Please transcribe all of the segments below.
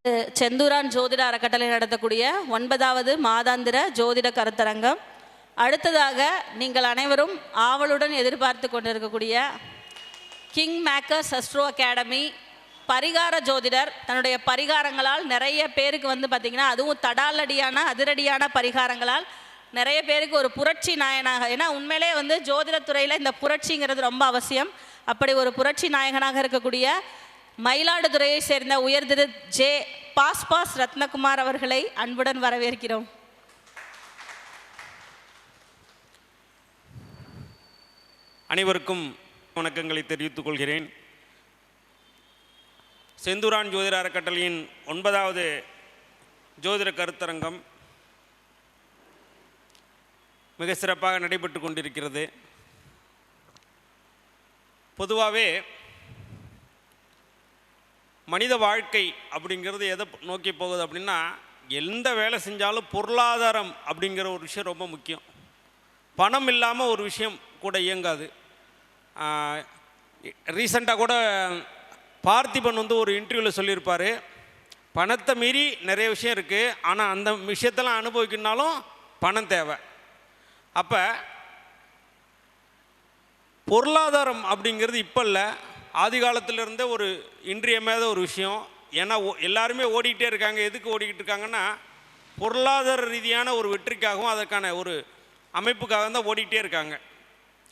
செந்தூரான் ஜோதிட அறக்கட்டளை நடத்தக்கூடிய 9வது மாதாந்திர ஜோதிட கருத்தரங்கம். அடுத்ததாக நீங்கள் அனைவரும் ஆவலுடன் எதிர்பார்த்து கொண்டிருக்கக்கூடிய கிங் மேக்கர்ஸ் அஸ்ட்ரோ அகாடமி பரிகார ஜோதிடர் தன்னுடைய பரிகாரங்களால் நிறைய பேருக்கு பார்த்திங்கன்னா, அதுவும் தடாலடியான அதிரடியான பரிகாரங்களால் நிறைய பேருக்கு ஒரு புரட்சி நாயனாக, ஏன்னா உண்மையிலே ஜோதிடத்துறையில் இந்த புரட்சிங்கிறது ரொம்ப அவசியம். அப்படி ஒரு புரட்சி நாயகனாக இருக்கக்கூடிய மயிலாடுதுறையை சேர்ந்த உயர்திரு ஜே பாஸ் ரத்னகுமார் அவர்களை அன்புடன் வரவேற்கிறோம். அனைவருக்கும் வணக்கங்களை தெரிவித்துக் கொள்கிறேன். செந்தூரான் ஜோதிட அறக்கட்டளையின் 9வது ஜோதிட கருத்தரங்கம் மிக சிறப்பாக நடைபெற்று கொண்டிருக்கிறது. பொதுவாகவே மனித வாழ்க்கை அப்படிங்கிறது எதை நோக்கி போகுது அப்படின்னா, எந்த வேலை செஞ்சாலும் பொருளாதாரம் அப்படிங்கிற ஒரு விஷயம் ரொம்ப முக்கியம். பணம் இல்லாமல் ஒரு விஷயம் கூட இயங்காது. ரீசெண்டாக கூட பார்த்திபன் ஒரு இன்டர்வியூவில் சொல்லியிருப்பார், பணத்தை மீறி நிறைய விஷயம் இருக்குது, ஆனால் அந்த விஷயத்தெல்லாம் அனுபவிக்கணுனாலும் பணம் தேவை. அப்போ பொருளாதாரம் அப்படிங்கிறது இப்போ இல்லை, ஆதி காலத்திலிருந்தே ஒரு இன்றியமையாத ஒரு விஷயம். ஏன்னா எல்லாருமே ஓடிக்கிட்டே இருக்காங்க. எதுக்கு ஓடிக்கிட்டு இருக்காங்கன்னா, பொருளாதார ரீதியான ஒரு வெற்றிக்காகவும் அதற்கான ஒரு அமைப்புக்காக தான் ஓடிக்கிட்டே இருக்காங்க.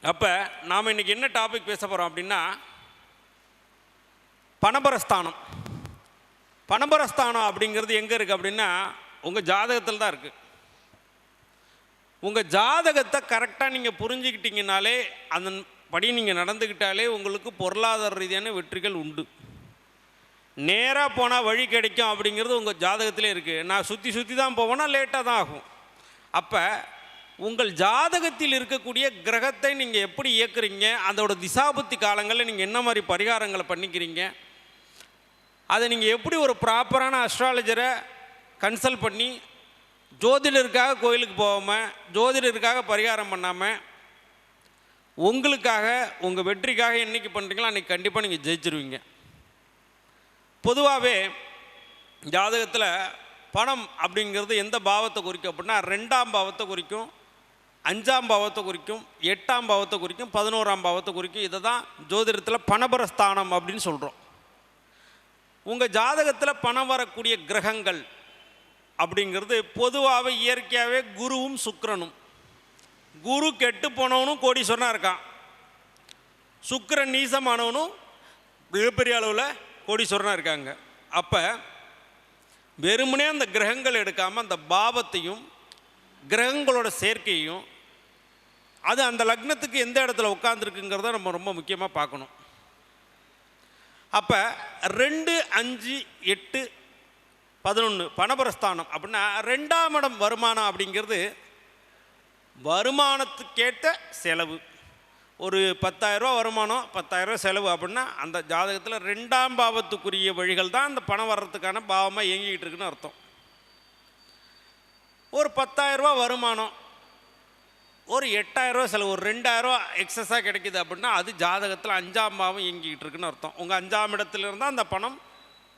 அப்போ நாம் இன்றைக்கி என்ன டாபிக் பேச போகிறோம் அப்படின்னா, பணபரஸ்தானம். பணபரஸ்தானம் அப்படிங்கிறது எங்கே இருக்குது அப்படின்னா, உங்கள் ஜாதகத்தில் தான் இருக்குது. உங்கள் ஜாதகத்தை கரெக்டாக நீங்கள் புரிஞ்சுக்கிட்டீங்கனாலே, அந்த படி நீங்கள் நடந்துக்கிட்டாலே உங்களுக்கு பொருளாதார ரீதியான வெற்றிகள் உண்டு. நேராக போனால் வழி கிடைக்கும் அப்படிங்கிறது உங்கள் ஜாதகத்திலே இருக்குது. நான் சுற்றி தான் போவேன்னா லேட்டாக தான் ஆகும். அப்போ உங்கள் ஜாதகத்தில் இருக்கக்கூடிய கிரகத்தை நீங்கள் எப்படி இயக்குறீங்க, அதோட திசாபுத்தி காலங்களில் நீங்கள் என்ன மாதிரி பரிகாரங்களை பண்ணிக்கிறீங்க, அதை நீங்கள் எப்படி ஒரு ப்ராப்பரான அஸ்ட்ராலஜரை கன்சல்ட் பண்ணி ஜோதிடருக்காக கோயிலுக்கு போகாமல், ஜோதிடருக்காக பரிகாரம் பண்ணாமல், உங்களுக்காக உங்கள் வெற்றிக்காக என்றைக்கு பண்ணுறீங்களோ அன்றைக்கி கண்டிப்பாக நீங்கள் ஜெயிச்சிருவீங்க. பொதுவாகவே ஜாதகத்தில் பணம் அப்படிங்கிறது எந்த பாவத்தை குறிக்கும் அப்படின்னா, 2ஆம் பாவத்தை குறிக்கும், 5ஆம் பாவத்தை குறிக்கும், 8ஆம் பாவத்தை குறிக்கும், 11ஆம் பாவத்தை குறிக்கும். இதை தான் ஜோதிடத்தில் பணபரஸ்தானம் அப்படின்னு சொல்கிறோம். உங்கள் ஜாதகத்தில் பணம் வரக்கூடிய கிரகங்கள் அப்படிங்கிறது பொதுவாகவே இயற்கையாகவே குருவும் சுக்கிரனும். குரு கெட்டு போனவனும் கோடீஸ்வரனாக இருக்கான், சுக்கிரன் நீசமானவனும் மிகப்பெரிய அளவில் கோடீஸ்வரனாக இருக்காங்க. அப்போ வெறுமனே அந்த கிரகங்கள் எடுக்காமல் அந்த பாவத்தையும் கிரகங்களோட சேர்க்கையும், அது அந்த லக்னத்துக்கு எந்த இடத்துல உட்காந்துருக்குங்கிறத நம்ம ரொம்ப முக்கியமாக பார்க்கணும். அப்போ 2, 5, 8, 11 பணபரஸ்தானம் அப்படின்னா 2ஆம் இடம் வருமானம் அப்படிங்கிறது வருமானத்துக்கேற்ற செலவு. ஒரு 10,000 ரூபா வருமானம், 10,000 ரூபா செலவு அப்படின்னா அந்த ஜாதகத்தில் 2ஆம் பாவத்துக்குரிய வழிகள் தான் அந்த பணம் வர்றதுக்கான பாவமாக இயங்கிக்கிட்டு இருக்குன்னு அர்த்தம். ஒரு 10,000 ரூபா வருமானம், ஒரு 8,000 ரூபா செலவு, ஒரு 2,000 ரூபா எக்ஸஸாக கிடைக்கிது அப்படின்னா அது ஜாதகத்தில் 5ஆம் பாவம் இயங்கிக்கிட்டு இருக்குன்னு அர்த்தம். உங்கள் 5ஆம் இடத்துல இருந்தால் அந்த பணம்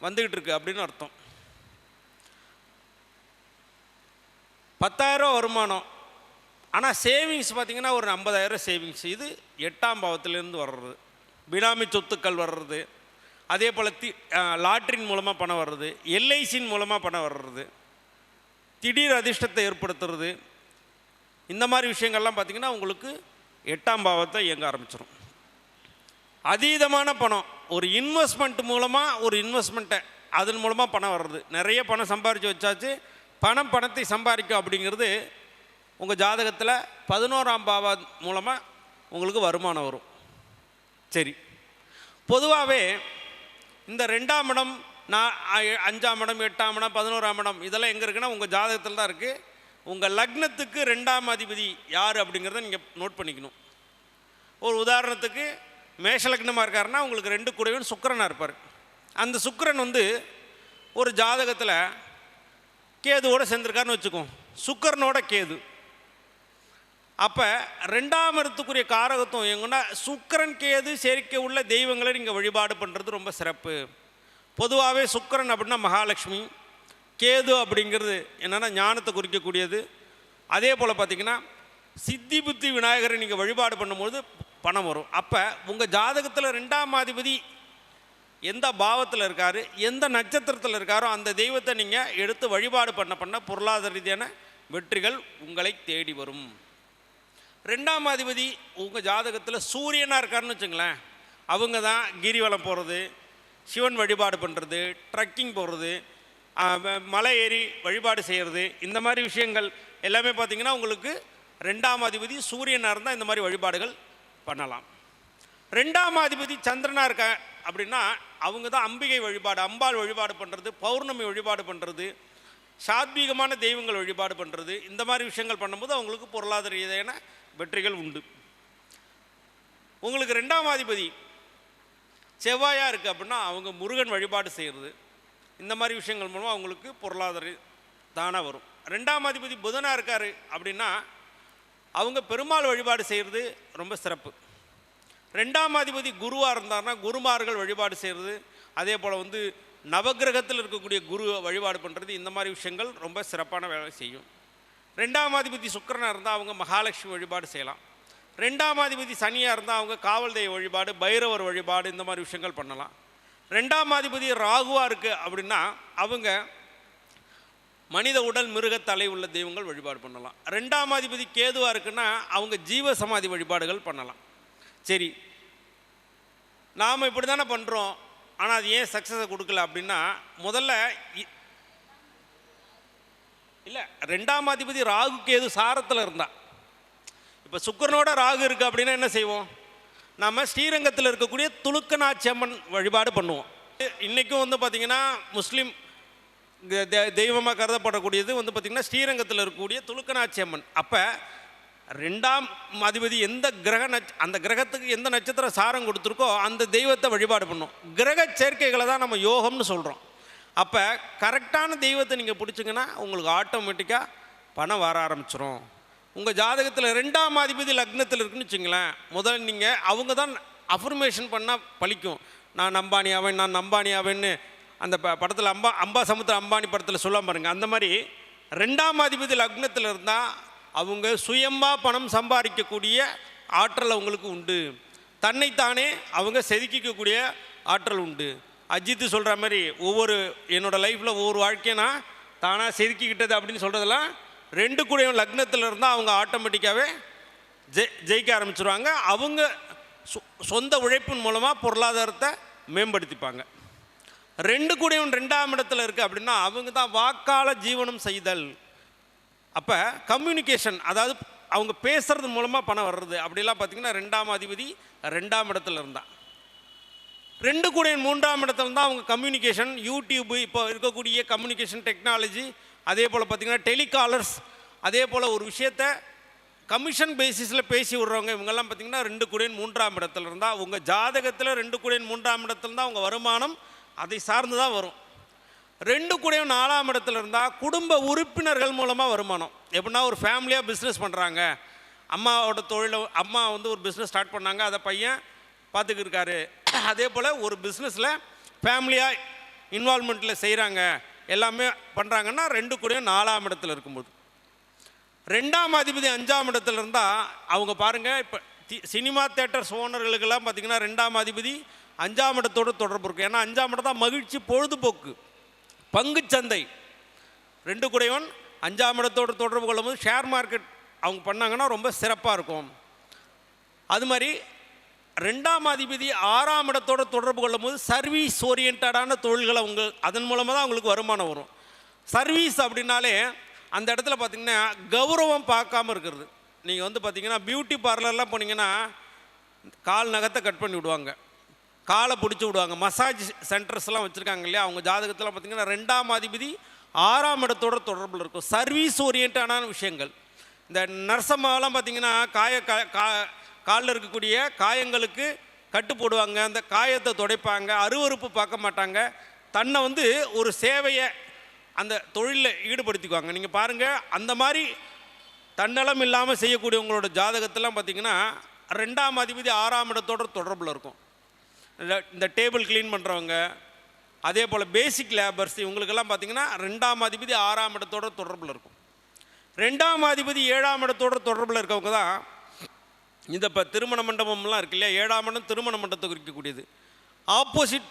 வந்துக்கிட்டு இருக்கு அப்படின்னு அர்த்தம். 10,000 ரூபா வருமானம், ஆனால் சேவிங்ஸ் பார்த்திங்கன்னா ஒரு 50,000 சேவிங்ஸ், இது 8ஆம் பாவத்திலேருந்து வர்றது. பினாமி சொத்துக்கள் வர்றது, அதே போல் லாட்ரின் மூலமாக பணம் வர்றது, எல்ஐசின் மூலமாக பணம் வர்றது, திடீர் அதிர்ஷ்டத்தை ஏற்படுத்துறது, இந்த மாதிரி விஷயங்கள்லாம் பார்த்திங்கன்னா உங்களுக்கு 8ஆம் பாவத்தை இயங்க ஆரம்பிச்சிடும். அதீதமான பணம், ஒரு இன்வெஸ்ட்மெண்ட் மூலமாக ஒரு இன்வெஸ்ட்மெண்ட்டை அதன் மூலமாக பணம் வர்றது. நிறைய பணம் சம்பாரித்து வச்சாச்சு, பணத்தை சம்பாதிக்கும் அப்படிங்கிறது உங்கள் ஜாதகத்தில் 11ஆம் பாவம் மூலமாக உங்களுக்கு வருமானம் வரும். சரி, பொதுவாகவே இந்த 2ஆம் இடம், 5ஆம் இடம், 8ஆம் இடம், 11ஆம் இடம் இதெல்லாம் எங்கே இருக்குன்னா உங்கள் ஜாதகத்தில் தான் இருக்குது. உங்கள் லக்னத்துக்கு 2ஆம் அதிபதி யார் அப்படிங்கிறத நீங்கள் நோட் பண்ணிக்கணும். ஒரு உதாரணத்துக்கு மேஷ லக்னமாக இருக்காருன்னா உங்களுக்கு 2 கூடவன் சுக்கிரனாக இருப்பார். அந்த சுக்கிரன் ஒரு ஜாதகத்தில் கேதுவோடு சேர்ந்துருக்காருன்னு வச்சுக்கோம், சுக்கிரனோட கேது. அப்போ 2ஆம் இடத்துக்குரிய காரகத்துவம் எங்கன்னா சுக்கிரன் கேது சேர்க்கை உள்ள தெய்வங்களை நீங்கள் வழிபாடு பண்ணுறது ரொம்ப சிறப்பு. பொதுவாகவே சுக்கிரன் அப்படின்னா மகாலட்சுமி, கேது அப்படிங்கிறது என்னென்னா ஞானத்தை குறிக்கக்கூடியது. அதே போல் பார்த்திங்கன்னா சித்தி புத்தி விநாயகரை நீங்கள் வழிபாடு பண்ணும்போது பணம் வரும். அப்போ உங்கள் ஜாதகத்தில் 2ஆம் அதிபதி எந்த பாவத்தில் இருக்கார், எந்த நட்சத்திரத்தில் இருக்காரோ அந்த தெய்வத்தை நீங்கள் எடுத்து வழிபாடு பண்ண பொருளாதார ரீதியான வெற்றிகள் உங்களை தேடி வரும். 2ஆம் அதிபதி உங்கள் ஜாதகத்தில் சூரியனாக இருக்காருன்னு வச்சுங்களேன், அவங்க தான் கிரிவலம் போகிறது, சிவன் வழிபாடு பண்ணுறது, ட்ரக்கிங் போகிறது, மலை ஏறி வழிபாடு செய்கிறது, இந்த மாதிரி விஷயங்கள் எல்லாமே பார்த்திங்கன்னா உங்களுக்கு 2ஆம் அதிபதி சூரியனாக இருந்தால் இந்த மாதிரி வழிபாடுகள் பண்ணலாம். 2ஆம் அதிபதி சந்திரனாக இருக்க அப்படின்னா அவங்க தான் அம்பிகை வழிபாடு, அம்பாள் வழிபாடு பண்ணுறது, பௌர்ணமி வழிபாடு பண்ணுறது, சாத்வீகமான தெய்வங்கள் வழிபாடு பண்ணுறது, இந்த மாதிரி விஷயங்கள் பண்ணும்போது அவங்களுக்கு பொருளாதார ரீதியான வெற்றிகள் உண்டு. உங்களுக்கு 2ஆம் அதிபதி செவ்வாயாக இருக்குது அப்படின்னா அவங்க முருகன் வழிபாடு செய்கிறது, இந்த மாதிரி விஷயங்கள் மூலமாக அவங்களுக்கு பொருளாதார தானாக வரும். 2ஆம் அதிபதி புதனாக இருக்கார் அப்படின்னா அவங்க பெருமாள் வழிபாடு செய்கிறது ரொம்ப சிறப்பு. 2ஆம் அதிபதி குருவாக இருந்தார்னா குருமார்கள் வழிபாடு செய்கிறது, அதே போல் நவகிரகத்தில் இருக்கக்கூடிய குரு வழிபாடு பண்ணுறது, இந்த மாதிரி விஷயங்கள் ரொம்ப சிறப்பான வேலை செய்யும். 2ஆம் அதிபதி சுக்கிரனாக இருந்தால் அவங்க மகாலட்சுமி வழிபாடு செய்யலாம். 2ஆம் அதிபதி சனியாக இருந்தால் அவங்க காவல் தெய்வ வழிபாடு, பைரவர் வழிபாடு, இந்த மாதிரி விஷயங்கள் பண்ணலாம். 2ஆம் அதிபதி ராகுவாக இருக்குது அப்படின்னா அவங்க மனித உடல் மிருக தலை உள்ள தெய்வங்கள் வழிபாடு பண்ணலாம். 2ஆம் அதிபதி கேதுவாக இருக்குன்னா அவங்க ஜீவ சமாதி வழிபாடுகள் பண்ணலாம். சரி, நாம் இப்படி தானே பண்ணுறோம், ஆனால் அது ஏன் சக்ஸஸை கொடுக்கல அப்படின்னா முதல்ல இல்லை, 2ஆம் அதிபதி ராகு கேது சாரத்தில் இருந்தால், இப்போ சுக்கிரனோட ராகு இருக்குது அப்படின்னா என்ன செய்வோம், நம்ம ஸ்ரீரங்கத்தில் இருக்கக்கூடிய துலுக்கநாச்சி அம்மன் வழிபாடு பண்ணுவோம். இன்றைக்கும் பார்த்திங்கன்னா முஸ்லீம் தெய்வமாக கருதப்படக்கூடியது பார்த்திங்கன்னா ஸ்ரீரங்கத்தில் இருக்கக்கூடிய துலுக்கநாச்சி அம்மன். அப்போ 2ஆம் அதிபதி எந்த அந்த கிரகத்துக்கு எந்த நட்சத்திர சாரம் கொடுத்துருக்கோ அந்த தெய்வத்தை வழிபாடு பண்ணும். கிரக சேர்க்கைகளை தான் நம்ம யோகம்னு சொல்கிறோம். அப்போ கரெக்டான தெய்வத்தை நீங்கள் பிடிச்சிங்கன்னா உங்களுக்கு ஆட்டோமேட்டிக்காக பணம் வர ஆரம்பிச்சிடும். உங்கள் ஜாதகத்தில் 2ஆம் அதிபதி லக்னத்தில் இருக்குன்னு வச்சுங்களேன், முதல்ல நீங்கள் அவங்க தான் அஃபர்மேஷன் பண்ணால் பழிக்கும். நான் நம்பானி ஆவேன், நான் நம்பானி ஆவேன்னு அந்த படத்தில் அம்பா சமுத்திர அம்பானி படத்தில் சொல்ல பாருங்க. அந்த மாதிரி 2ஆம் அதிபதி லக்னத்தில் இருந்தால் அவங்க சுயமாக பணம் சம்பாதிக்கக்கூடிய ஆற்றல் அவங்களுக்கு உண்டு. தன்னைத்தானே அவங்க செதுக்கிக்கக்கூடிய ஆற்றல் உண்டு. அஜித்து சொல்கிற மாதிரி என்னோடய லைஃப்பில் ஒவ்வொரு வாழ்க்கையை நான் தானாக செதுக்கிக்கிட்டது அப்படின்னு சொல்கிறதெல்லாம் 2 கூட லக்னத்தில் இருந்தால் அவங்க ஆட்டோமேட்டிக்காகவே ஜெயிக்க ஆரம்பிச்சிருவாங்க. அவங்க சொந்த உழைப்பின் மூலமாக பொருளாதாரத்தை மேம்படுத்திப்பாங்க. 2 கூட 2ஆம் இடத்துல இருக்குது அப்படின்னா அவங்க தான் வாக்கால ஜீவனம் செய்தல். அப்போ கம்யூனிகேஷன், அதாவது அவங்க பேசுறது மூலமாக பணம் வர்றது, அப்படிலாம் பார்த்திங்கன்னா 2ஆம் அதிபதி 2ஆம் இடத்துல இருந்தால். 2 கூட 3ஆம் இடத்துல இருந்தால் அவங்க கம்யூனிகேஷன், யூடியூப்பு, இப்போ இருக்கக்கூடிய கம்யூனிகேஷன் டெக்னாலஜி, அதே போல் பார்த்திங்கன்னா டெலிகாலர்ஸ், அதே போல் ஒரு விஷயத்தை கமிஷன் பேசிஸில் பேசி விட்றவங்க, இவங்கெல்லாம் பார்த்திங்கன்னா 2 கூட 3ஆம் இடத்துல இருந்தால் உங்கள் ஜாதகத்தில் 2 கூட 3ஆம் இடத்துல இருந்தால் அவங்க வருமானம் அதை சார்ந்து தான் வரும். 2 கூட 4ஆம் இடத்துல இருந்தால் குடும்ப உறுப்பினர்கள் மூலமாக வருமானம். எப்படின்னா ஒரு ஃபேமிலியாக பிஸ்னஸ் பண்ணுறாங்க, அம்மாவோட தொழிலை அம்மா ஒரு பிஸ்னஸ் ஸ்டார்ட் பண்ணாங்க, அதை பையன் பார்த்துக்கிட்டு இருக்காரு. அதே போல் ஒரு பிஸ்னஸில் ஃபேமிலியாக இன்வால்மெண்ட்டில் செய்கிறாங்க, எல்லாமே பண்ணுறாங்கன்னா 2 கூட 4ஆம் இடத்துல இருக்கும்போது. 2ஆம் அதிபதி 5ஆம் இடத்துல இருந்தால் அவங்க பாருங்கள், இப்போ சினிமா தேட்டர்ஸ் ஓனர்களுக்கெல்லாம் பார்த்திங்கன்னா 2ஆம் அதிபதி 5ஆம் இடத்தோடு தொடர்பு இருக்குது. ஏன்னா 5ஆம் இடம் தான் மகிழ்ச்சி, பொழுதுபோக்கு, பங்குச்சந்தை. 2 கூட 5ஆம் இடத்தோடு தொடர்பு கொள்ளும்போது ஷேர் மார்க்கெட் அவங்க பண்ணாங்கன்னா ரொம்ப சிறப்பாக இருக்கும். அது மாதிரி 2ஆம் அதிபதி 6ஆம் இடத்தோடு தொடர்பு கொள்ளும்போது சர்வீஸ் ஓரியன்டான தொழில்களை அதன் மூலமாக தான் அவங்களுக்கு வருமானம் வரும். சர்வீஸ் அப்படின்னாலே அந்த இடத்துல பார்த்திங்கன்னா கௌரவம் பார்க்காம இருக்கிறது. நீங்கள் பார்த்திங்கன்னா பியூட்டி பார்லர்லாம் போனீங்கன்னா கால் நகத்தை கட் பண்ணி விடுவாங்க, காலை பிடிச்சி விடுவாங்க. மசாஜ் சென்டர்ஸ்லாம் வச்சுருக்காங்க இல்லையா, அவங்க ஜாதகத்தில் பார்த்திங்கன்னா 2ஆம் அதிபதி 6ஆம் இடத்தோட தொடர்பில் இருக்கும். சர்வீஸ் ஓரியன்டான விஷயங்கள். இந்த நர்சம்மாவெல்லாம் பார்த்திங்கன்னா காலில் இருக்கக்கூடிய காயங்களுக்கு கட்டு போடுவாங்க, அந்த காயத்தை துடைப்பாங்க, அருவறுப்பு பார்க்க மாட்டாங்க, தன்னை ஒரு சேவையை அந்த தொழிலில் ஈடுபடுத்திக்குவாங்க. நீங்கள் பாருங்கள், அந்த மாதிரி தன்னலம் இல்லாமல் செய்யக்கூடியவங்களோட ஜாதகத்தெல்லாம் பார்த்திங்கன்னா 2ஆம் அதிபதி 6ஆம் இடத்தோட தொடர்பில் இருக்கும். இந்த டேபிள் க்ளீன் பண்ணுறவங்க, அதே போல் பேசிக் லேபர்ஸ் இவங்களுக்கெல்லாம் பார்த்திங்கன்னா 2ஆம் அதிபதி 6ஆம் இடத்தோட தொடர்பில் இருக்கும். 2ஆம் அதிபதி 7ஆம் இடத்தோட தொடர்பில் இருக்கவங்க தான் இந்த இப்போ திருமண மண்டபம்லாம் இருக்கு இல்லையா, 7ஆம் இடம் திருமண மண்டபத்தை குறிக்கக்கூடியது. ஆப்போசிட்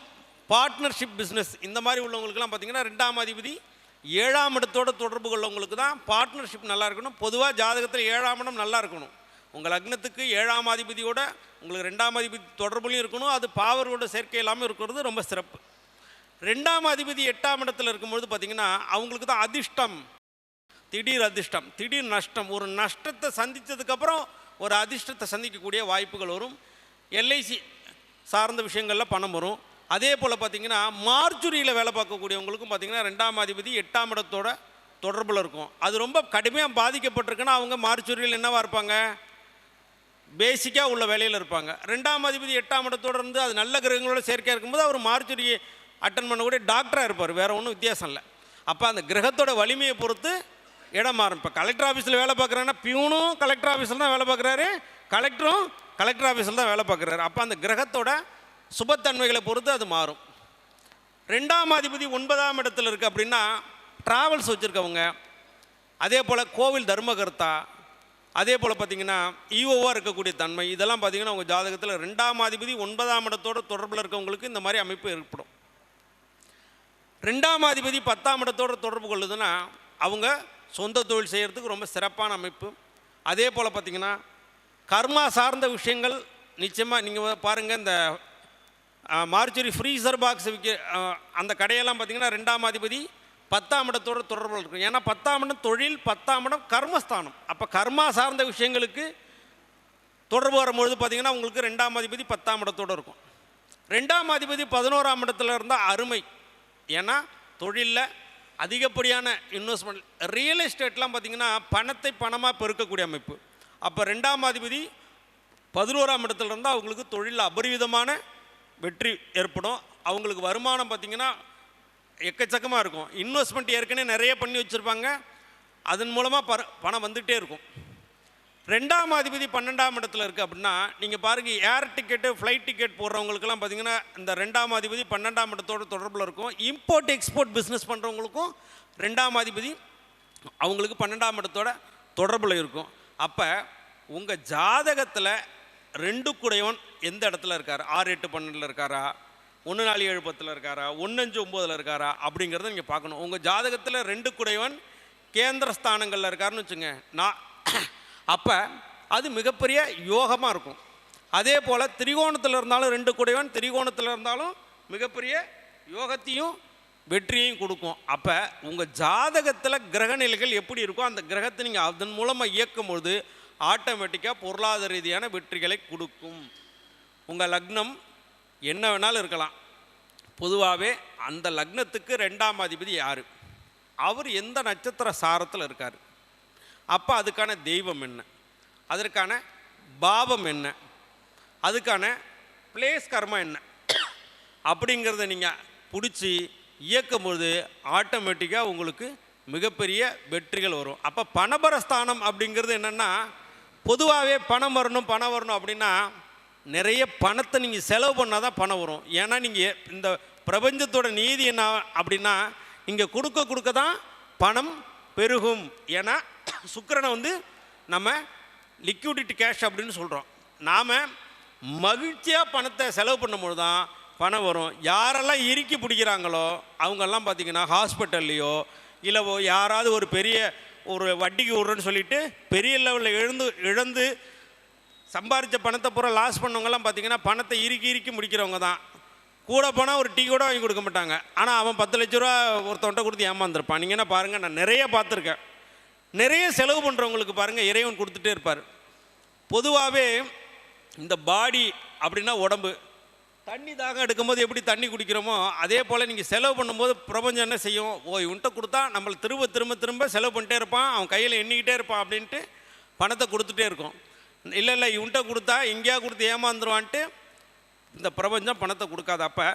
பார்ட்னர்ஷிப் பிஸ்னஸ் இந்த மாதிரி உள்ளவங்களுக்குலாம் பார்த்திங்கன்னா 2ஆம் அதிபதி 7ஆம் இடத்தோட தொடர்பு கொள்ளவங்களுக்கு தான் பார்ட்னர்ஷிப் நல்லா இருக்கணும். பொதுவாக ஜாதகத்தில் 7ஆம் இடம் நல்லா இருக்கணும். உங்கள் லக்னத்துக்கு 7ஆம் அதிபதியோட உங்களுக்கு 2ஆம் அதிபதி தொடர்புலையும் இருக்கணும். அது பாவரோட சேர்க்கை இல்லாமல் இருக்கிறது ரொம்ப சிறப்பு. 2ஆம் அதிபதி 8ஆம் இடத்துல இருக்கும்பொழுது பார்த்திங்கன்னா அவங்களுக்கு தான் அதிர்ஷ்டம், திடீர் அதிர்ஷ்டம், திடீர் நஷ்டம். ஒரு நஷ்டத்தை சந்தித்ததுக்கப்புறம் ஒரு அதிர்ஷ்டத்தை சந்திக்கக்கூடிய வாய்ப்புகள் வரும். எல்ஐசி சார்ந்த விஷயங்களில் பணம் வரும். அதே போல் பார்த்திங்கன்னா மார்ச்சுரியில் வேலை பார்க்கக்கூடியவங்களுக்கும் பார்த்திங்கன்னா 2ஆம் அதிபதி 8ஆம் இடத்தோட தொடர்பில் இருக்கும். அது ரொம்ப கடுமையாக பாதிக்கப்பட்டிருக்குன்னா அவங்க மார்ச்சுரியில் என்னவாக இருப்பாங்க, பேசிக்காக உள்ள வேலையில் இருப்பாங்க. 2ஆம் அதிபதி 8ஆம் இடத்தோடு இருந்து அது நல்ல கிரகங்களோட சேர்க்கையாக இருக்கும்போது அவர் மார்ச்சுரியை அட்டன் பண்ணக்கூடிய டாக்டராக இருப்பார். வேறு ஒன்றும் வித்தியாசம் இல்லை. அப்போ அந்த கிரகத்தோட வலிமையை பொறுத்து இடம் மாறும். இப்போ கலெக்டர் ஆஃபீஸில் வேலை பார்க்குறாங்கன்னா பியூனும் கலெக்டர் ஆஃபீஸில் தான் வேலை பார்க்குறாரு, கலெக்டரும் கலெக்டர் ஆஃபீஸில் தான் வேலை பார்க்குறாரு. அப்போ அந்த கிரகத்தோட சுபத்தன்மைகளை பொறுத்து அது மாறும். 2ஆம் அதிபதி 9ஆம் இடத்துல இருக்குது அப்படின்னா ட்ராவல்ஸ் வச்சுருக்கவங்க, அதே போல் கோவில் தர்மகர்த்தா, அதே போல் பார்த்திங்கன்னா ஈஓவாக இருக்கக்கூடிய தன்மை, இதெல்லாம் பார்த்திங்கன்னா உங்கள் ஜாதகத்தில் 2ஆம் அதிபதி 9ஆம் இடத்தோட தொடர்பில் இருக்கவங்களுக்கு இந்த மாதிரி அமைப்பு ஏற்படும். 2ஆம் அதிபதி 10ஆம் இடத்தோட தொடர்பு கொள்ளுதுன்னா அவங்க சொந்த தொழில் செய்கிறதுக்கு ரொம்ப சிறப்பான அமைப்பு. அதே போல் பார்த்திங்கன்னா கர்மா சார்ந்த விஷயங்கள் நிச்சயமாக நீங்கள் பாருங்கள். இந்த மார்ச்சுரி ஃப்ரீசர் பாக்ஸ் அந்த கடையெல்லாம் பார்த்திங்கன்னா 2ஆம் அதிபதி 10ஆம் இடத்தோட தொடர்பில் இருக்கும். ஏன்னா 10ஆம் இடம் தொழில், 10ஆம் இடம் கர்மஸ்தானம். அப்போ கர்மா சார்ந்த விஷயங்களுக்கு தொடர்பு வரும்பொழுது பார்த்திங்கன்னா உங்களுக்கு 2ஆம் அதிபதி 10ஆம் இடத்தோடு இருக்கும். 2ஆம் அதிபதி 11ஆம் இடத்துல இருந்தால் அருமை. ஏன்னா தொழிலில் அதிகப்படியான இன்வெஸ்ட்மெண்ட், ரியல் எஸ்டேட்லாம் பார்த்திங்கன்னா பணத்தை பணமாக பெருக்கக்கூடிய அமைப்பு. அப்போ 2ஆம் அதிபதி 11ஆம் இடத்துல இருந்தால் அவங்களுக்கு தொழிலில் அபரிவிதமான வெற்றி ஏற்படும். அவங்களுக்கு வருமானம் பார்த்திங்கன்னா எக்கச்சக்கமாக இருக்கும். இன்வெஸ்ட்மெண்ட் ஏற்கனவே நிறைய பண்ணி வச்சுருப்பாங்க, அதன் மூலமாக பணம் வந்துகிட்டே இருக்கும். 2ஆம் அதிபதி 12ஆம் இடத்துல இருக்குது அப்படின்னா நீங்கள் பாருங்கள், ஏர் டிக்கெட்டு ஃப்ளைட் டிக்கெட் போடுறவங்களுக்கெல்லாம் பார்த்திங்கன்னா இந்த 2ஆம் அதிபதி 12ஆம் இடத்தோட தொடர்பில் இருக்கும். இம்போர்ட் எக்ஸ்போர்ட் பிஸ்னஸ் பண்ணுறவங்களுக்கும் 2ஆம் அதிபதி அவங்களுக்கு 12ஆம் இடத்தோட தொடர்பில் இருக்கும். அப்போ உங்கள் ஜாதகத்தில் 2 குடையவன் எந்த இடத்துல இருக்கார், 6 8 12 இருக்காரா, 1 4 7 10 இருக்காரா, 1 5 9 இருக்காரா அப்படிங்கிறத நீங்கள் பார்க்கணும். உங்கள் ஜாதகத்தில் 2 குடையவன் கேந்திர ஸ்தானங்களில் இருக்காருன்னு வச்சுங்க, அப்போ அது மிகப்பெரிய யோகமாக இருக்கும். அதே போல் திரிகோணத்தில் இருந்தாலும் 2 குடையவன் திரிகோணத்தில் இருந்தாலும் மிகப்பெரிய யோகத்தையும் வெற்றியையும் கொடுக்கும். அப்போ உங்கள் ஜாதகத்தில் கிரகநிலைகள் எப்படி இருக்கோ அந்த கிரகத்தை நீங்கள் அதன் மூலமாக இயக்கும்பொழுது ஆட்டோமேட்டிக்காக பொருளாதார ரீதியான வெற்றிகளை கொடுக்கும். உங்கள் லக்னம் என்ன வேணாலும் இருக்கலாம். பொதுவாகவே அந்த லக்னத்துக்கு 2ஆம் அதிபதி யார், அவர் எந்த நட்சத்திர சாரத்தில் இருக்கார், அப்போ அதுக்கான தெய்வம் என்ன, அதற்கான பாவம் என்ன, அதுக்கான பிளேஸ் கர்மா என்ன அப்படிங்கிறத நீங்கள் பிடிச்சி இயக்கும்பொழுது ஆட்டோமேட்டிக்காக உங்களுக்கு மிகப்பெரிய வெற்றிகள் வரும். அப்போ பணபரஸ்தானம் அப்படிங்கிறது என்னென்னா, பொதுவாகவே பணம் வரணும் அப்படின்னா நிறைய பணத்தை நீங்கள் செலவு பண்ணால் தான் பணம் வரும். ஏன்னா நீங்கள் இந்த பிரபஞ்சத்தோட நீதி என்ன அப்படின்னா நீங்கள் கொடுக்க தான் பணம் பெருகும். ஏன்னா சுக்கிரனை நம்ம லிக்விடிட்டி கேஷ் அப்படின்னு சொல்கிறோம். நாம் மகிழ்ச்சியாக பணத்தை செலவு பண்ணும்போது தான் பணம் வரும். யாரெல்லாம் இறுக்கி பிடிக்கிறாங்களோ அவங்கெல்லாம் பார்த்திங்கன்னா ஹாஸ்பிட்டல்லையோ இல்லை யாராவது ஒரு பெரிய ஒரு வட்டிக்கு விட்றேன்னு சொல்லிட்டு பெரிய லெவலில் இழந்து சம்பாதிச்ச பணத்தை பூரா லாஸ் பண்ணவங்கலாம் பார்த்திங்கன்னா பணத்தை இறுக்கி முடிக்கிறவங்க தான். கூட போனால் ஒரு டீ கூட வாங்கி கொடுக்க மாட்டாங்க. ஆனால் அவன் 10 லட்ச ரூபா ஒருத்தவன்ட்ட கொடுத்து ஏமாந்துருப்பான். நீங்கள் என்ன பாருங்கள், நான் நிறைய பார்த்துருக்கேன். நிறைய செலவு பண்ணுறவங்களுக்கு பாருங்கள் இறைவன் கொடுத்துட்டே இருப்பார். பொதுவாகவே இந்த பாடி அப்படின்னா உடம்பு, தண்ணி தாகம் எடுக்கும்போது எப்படி தண்ணி குடிக்கிறோமோ அதே போல் நீங்கள் செலவு பண்ணும்போது பிரபஞ்சம் என்ன செய்யும், இவன்கிட்ட கொடுத்தா நம்மளை திரும்ப செலவு பண்ணிட்டே இருப்பான், அவன் கையில் எண்ணிக்கிட்டே இருப்பான் அப்படின்ட்டு பணத்தை கொடுத்துட்டே இருக்கும். இல்லை இவன்கிட்ட கொடுத்தா எங்கேயா கொடுத்து ஏமாந்துருவான்ட்டு இந்த பிரபஞ்சம் பணத்தை கொடுக்காது. அப்போ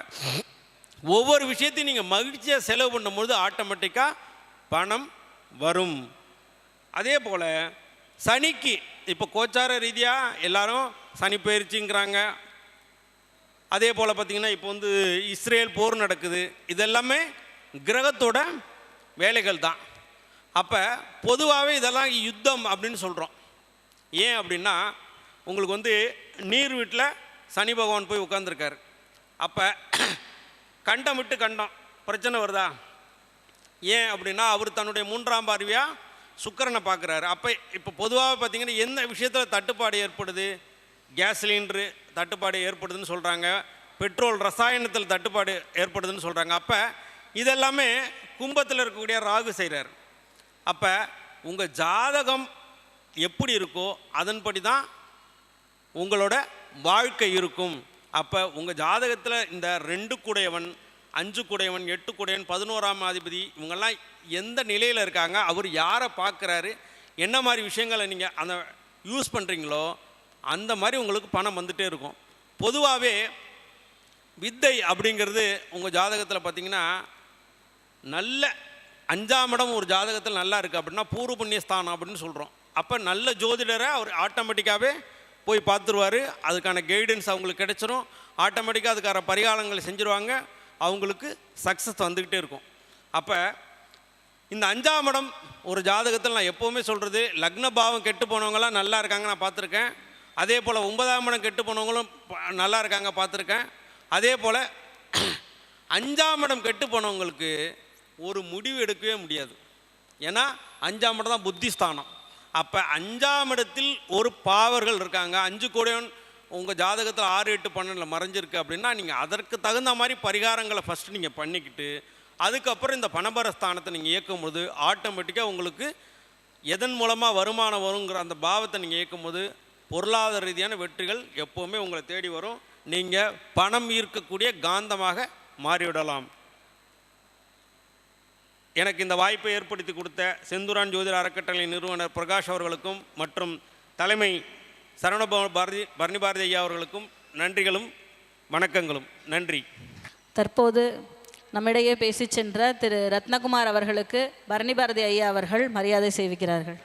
ஒவ்வொரு விஷயத்தையும் நீங்கள் மகிழ்ச்சியாக செலவு பண்ணும்போது ஆட்டோமேட்டிக்காக பணம் வரும். அதே போல் சனிக்கு இப்போ கோச்சார ரீதியாக எல்லாரும் சனி பயிற்சிங்கிறாங்க, அதே போல் பார்த்திங்கன்னா இப்போ வந்து இஸ்ரேல் போர் நடக்குது, இதெல்லாமே கிரகத்தோட வேலைகள் தான். அப்போ பொதுவாகவே இதெல்லாம் யுத்தம் அப்படின்னு சொல்கிறோம். ஏன் அப்படின்னா உங்களுக்கு வந்து நீர் வீட்டில் சனி பகவான் போய் உட்காந்துருக்காரு. அப்போ கண்டம் விட்டு கண்டம் பிரச்சனை வருதா? ஏன் அப்படின்னா அவர் தன்னுடைய 3ஆம் பார்வையாக சுக்கிரனை பார்க்குறாரு. அப்போ இப்போ பொதுவாக பார்த்திங்கன்னா எந்த விஷயத்தில் தட்டுப்பாடு ஏற்படுது? கேஸ் சிலிண்டரு தட்டுப்பாடு ஏற்படுதுன்னு சொல்கிறாங்க, பெட்ரோல் ரசாயனத்தில் தட்டுப்பாடு ஏற்படுதுன்னு சொல்கிறாங்க. அப்போ இதெல்லாமே கும்பத்தில் இருக்கக்கூடிய ராகு செய்கிறார். அப்போ உங்கள் ஜாதகம் எப்படி இருக்கோ அதன்படி தான் உங்களோட வாழ்க்கை இருக்கும். அப்போ உங்கள் ஜாதகத்தில் இந்த 2 கூடையவன், 5 கூடையவன், 8 கூடையவன், 11ஆம் அதிபதி இவங்கெல்லாம் எந்த நிலையில் இருக்காங்க, அவர் யாரை பார்க்குறாரு, என்ன மாதிரி விஷயங்களை நீங்கள் அந்த யூஸ் பண்ணுறீங்களோ அந்த மாதிரி உங்களுக்கு பணம் வந்துகிட்டே இருக்கும். பொதுவாகவே வித்தை அப்படிங்கிறது உங்கள் ஜாதகத்தில் பார்த்திங்கன்னா நல்ல 5ஆம் இடம் ஒரு ஜாதகத்தில் நல்லா இருக்குது அப்படின்னா பூர்வ புண்ணிய ஸ்தானம் அப்படின்னு சொல்கிறோம். அப்போ நல்ல ஜோதிடரை அவர் ஆட்டோமேட்டிக்காகவே போய் பார்த்துருவார், அதுக்கான கைடன்ஸ் அவங்களுக்கு கிடைச்சிரும், ஆட்டோமேட்டிக்காக அதுக்கான பரிகாரங்களை செஞ்சுருவாங்க, அவங்களுக்கு சக்ஸஸ் வந்துக்கிட்டே இருக்கும். அப்போ இந்த 5ஆம் இடம் ஒரு ஜாதகத்தில் நான் எப்போவுமே சொல்கிறது, லக்ன பாவம் கெட்டு போனவங்களாம் நல்லா இருக்காங்க நான் பார்த்துருக்கேன். அதே போல் 9ஆம் இடம் கெட்டு போனவங்களும் நல்லா இருக்காங்க பார்த்துருக்கேன். அதே போல் 5ஆம் இடம் கெட்டு போனவங்களுக்கு ஒரு முடிவு எடுக்கவே முடியாது. ஏன்னா 5ஆம் இடம் தான் புத்திஸ்தானம். அப்போ 5ஆம் இடத்தில் ஒரு பாவர்கள் இருக்காங்க, 5 கூடையவன் உங்கள் ஜாதகத்தில் 6, 8, 12 மறைஞ்சிருக்கு அப்படின்னா நீங்கள் அதற்கு தகுந்த மாதிரி பரிகாரங்களை ஃபஸ்ட்டு நீங்கள் பண்ணிக்கிட்டு அதுக்கப்புறம் இந்த பணபரஸ்தானத்தை நீங்கள் இயக்கும்போது ஆட்டோமேட்டிக்காக உங்களுக்கு எதன் மூலமாக வருமானம் வருங்கிற அந்த பாவத்தை நீங்கள் இயக்கும்போது பொருளாதார ரீதியான வெற்றிகள் எப்போவுமே உங்களை தேடி வரும். நீங்கள் பணம் ஈர்க்கக்கூடிய காந்தமாக மாறிவிடலாம். எனக்கு இந்த வாய்ப்பை ஏற்படுத்தி கொடுத்த செந்தூரான் ஜோதிட அறக்கட்டளை நிறுவனர் பிரகாஷ் அவர்களுக்கும் மற்றும் தலைமை சரவணபவன் பரணி பாரதி ஐயா அவர்களுக்கும் நன்றிகளும் வணக்கங்களும். நன்றி. தற்போது நம்மிடையே பேசி சென்ற திரு ரத்னகுமார் அவர்களுக்கு பரணி பாரதி ஐயா அவர்கள் மரியாதை செய்விக்கிறார்கள்.